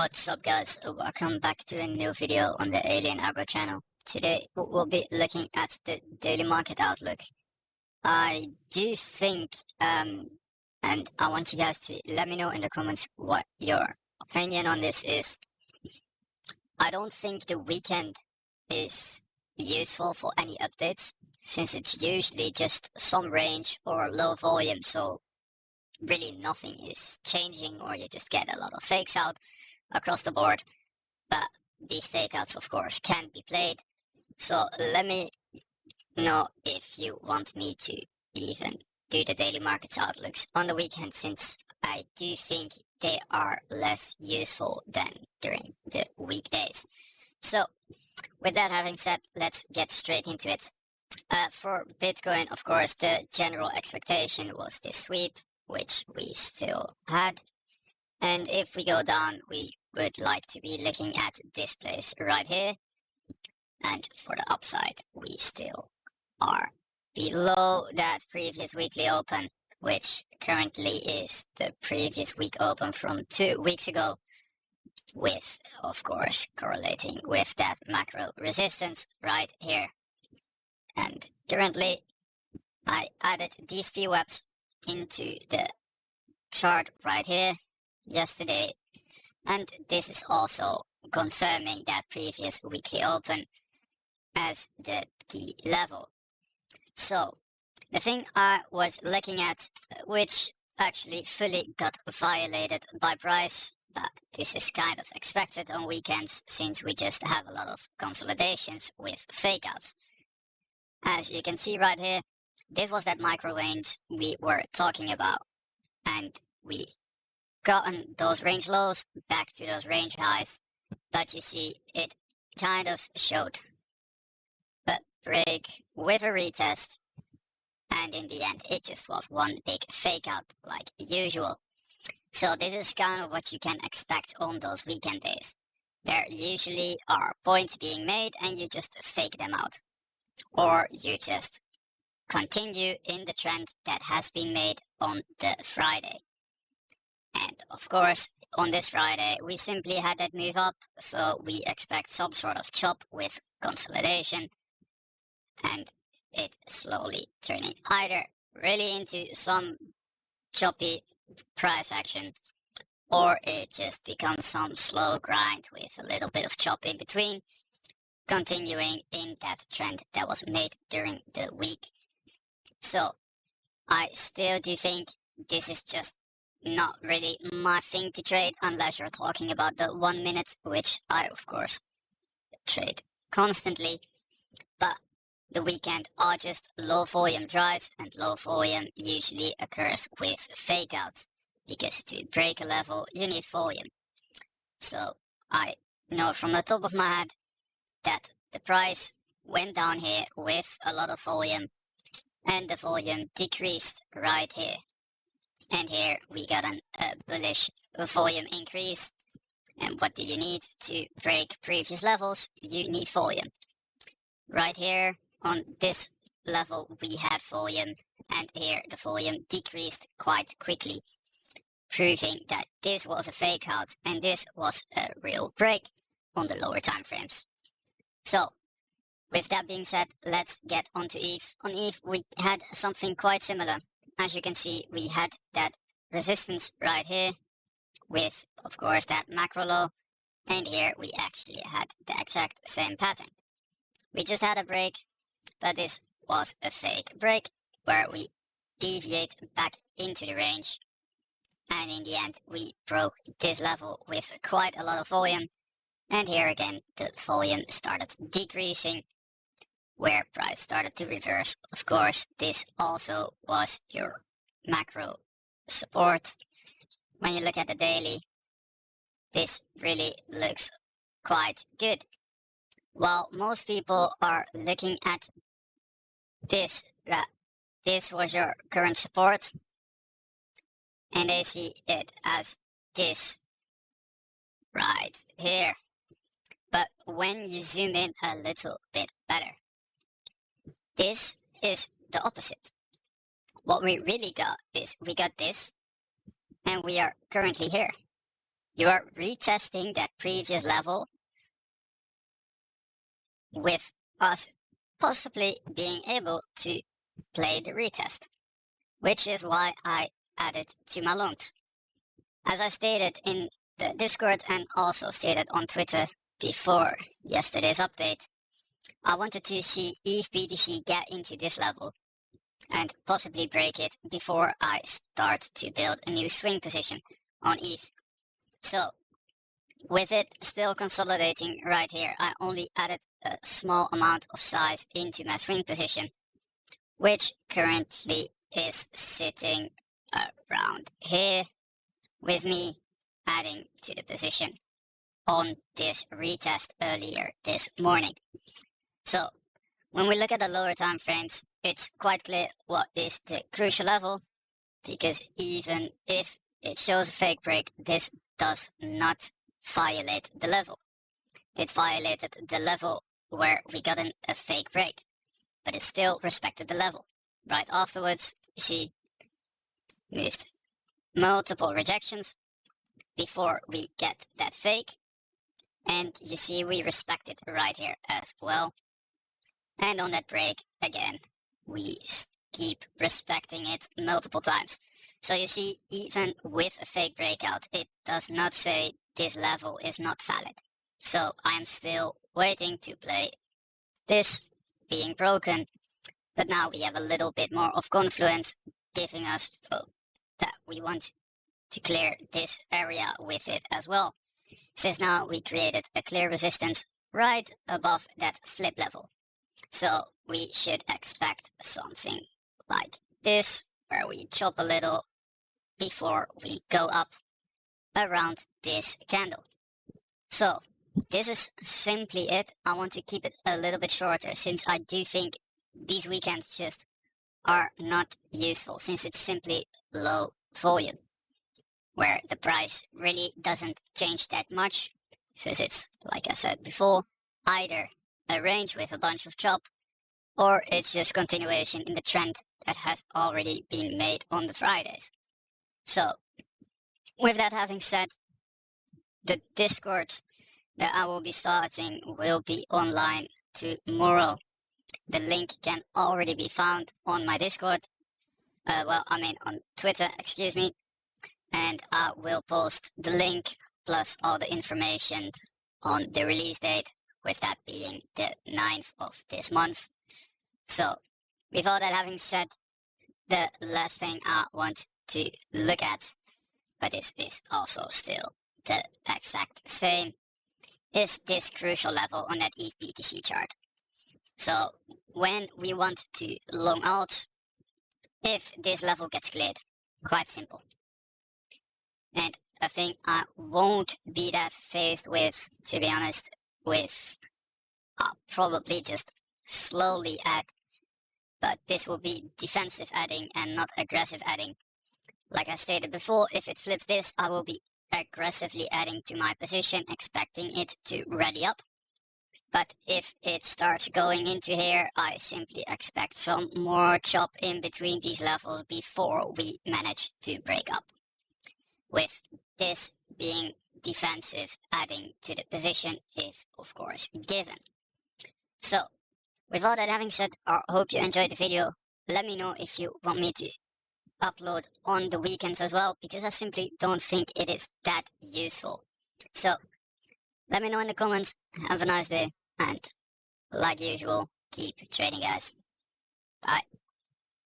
What's up guys, welcome back to a new video on the Alien Agro channel. Today we'll be looking at the daily market outlook. I do think, and I want you guys to let me know in the comments what your opinion on this is. I don't think the weekend is useful for any updates, since it's usually just some range or low volume, so really nothing is changing, or you just get a lot of fakes out across the board. But these fake outs of course can be played, so let me know if you want me to even do the daily markets outlooks on the weekend, since I do think they are less useful than during the weekdays. So with that having said, let's get straight into it. For Bitcoin, of course, the general expectation was this sweep, which we still had. And if we go down, we would like to be looking at this place right here. And for the upside, we still are below that previous weekly open, which currently is the previous week open from 2 weeks ago, with, of course, correlating with that macro resistance right here. And currently, I added these VWAPs into the chart right here yesterday, and this is also confirming that previous weekly open as the key level. So the thing I was looking at, which actually fully got violated by price, but this is kind of expected on weekends since we just have a lot of consolidations with fake outs. As you can see right here, this was that micro range we were talking about, and we gotten those range lows back to those range highs, but you see it kind of showed a break with a retest, and in the end it just was one big fake out like usual. So this is kind of what you can expect on those weekend days. There usually are points being made and you just fake them out, or you just continue in the trend that has been made on the Friday. And of course, on this Friday, we simply had that move up, so we expect some sort of chop with consolidation, and it slowly turning either really into some choppy price action, or it just becomes some slow grind with a little bit of chop in between, continuing in that trend that was made during the week. So I still do think this is just not really my thing to trade unless you're talking about the 1 minute, which I of course trade constantly. But the weekend are just low volume drives, and low volume usually occurs with fake outs, because to break a level you need volume. So I know from the top of my head that the price went down here with a lot of volume, and the volume decreased right here. And here we got a bullish volume increase. And what do you need to break previous levels? You need volume. Right here on this level we had volume, and here the volume decreased quite quickly, proving that this was a fake out and this was a real break on the lower time frames. So with that being said, let's get onto ETH. On ETH we had something quite similar. As you can see, we had that resistance right here with, of course, that macro low, and here we actually had the exact same pattern. We just had a break, but this was a fake break where we deviate back into the range, and in the end we broke this level with quite a lot of volume, and here again the volume started decreasing, where price started to reverse. Of course, this also was your macro support. When you look at the daily, this really looks quite good. While most people are looking at this, that this was your current support, and they see it as this right here. But when you zoom in a little bit better, this is the opposite. What we really got is we got this, and we are currently here. you are retesting that previous level with us possibly being able to play the retest, which is why I added to my longs. As I stated in the Discord and also stated on Twitter before yesterday's update, I wanted to see ETH BTC get into this level and possibly break it before I start to build a new swing position on ETH. So with it still consolidating right here, I only added a small amount of size into my swing position, which currently is sitting around here, with me adding to the position on this retest earlier this morning. So when we look at the lower time frames, it's quite clear what is the crucial level, because even if it shows a fake break, this does not violate the level. It violated the level where we got a fake break, but it still respected the level. Right afterwards, you see, moved multiple rejections before we get that fake, and you see we respect it right here as well. And on that break, again, we keep respecting it multiple times. So you see, even with a fake breakout, it does not say this level is not valid. So I'm still waiting to play this being broken, but now we have a little bit more of confluence, giving us that we want to clear this area with it as well. Since now we created a clear resistance right above that flip level. So we should expect something like this, where we chop a little before we go up around this candle. So this is simply it. I want to keep it a little bit shorter, since I do think these weekends just are not useful, since it's simply low volume, where the price really doesn't change that much, since it's, like I said before, either a range with a bunch of chop, or it's just continuation in the trend that has already been made on the Fridays. So with that having said, the Discord that I will be starting will be online tomorrow. The link can already be found on my Discord. On Twitter, excuse me. And I will post the link plus all the information on the release date, with that being the 9th of this month. So with all that having said, the last thing I want to look at, but this is also still the exact same, is this crucial level on that ETH BTC chart. So when we want to long alts, if this level gets cleared, quite simple. And a thing I won't be that faced with, to be honest, with probably just slowly add, but this will be defensive adding and not aggressive adding. Like I stated before, if it flips this, I will be aggressively adding to my position, expecting it to rally up. But if it starts going into here, I simply expect some more chop in between these levels before we manage to break up, with this being defensive adding to the position if, of course, given. So with all that having said, I hope you enjoyed the video. Let me know if you want me to upload on the weekends as well, because I simply don't think it is that useful. So let me know in the comments. Have a nice day, and like usual, keep trading, guys. Bye.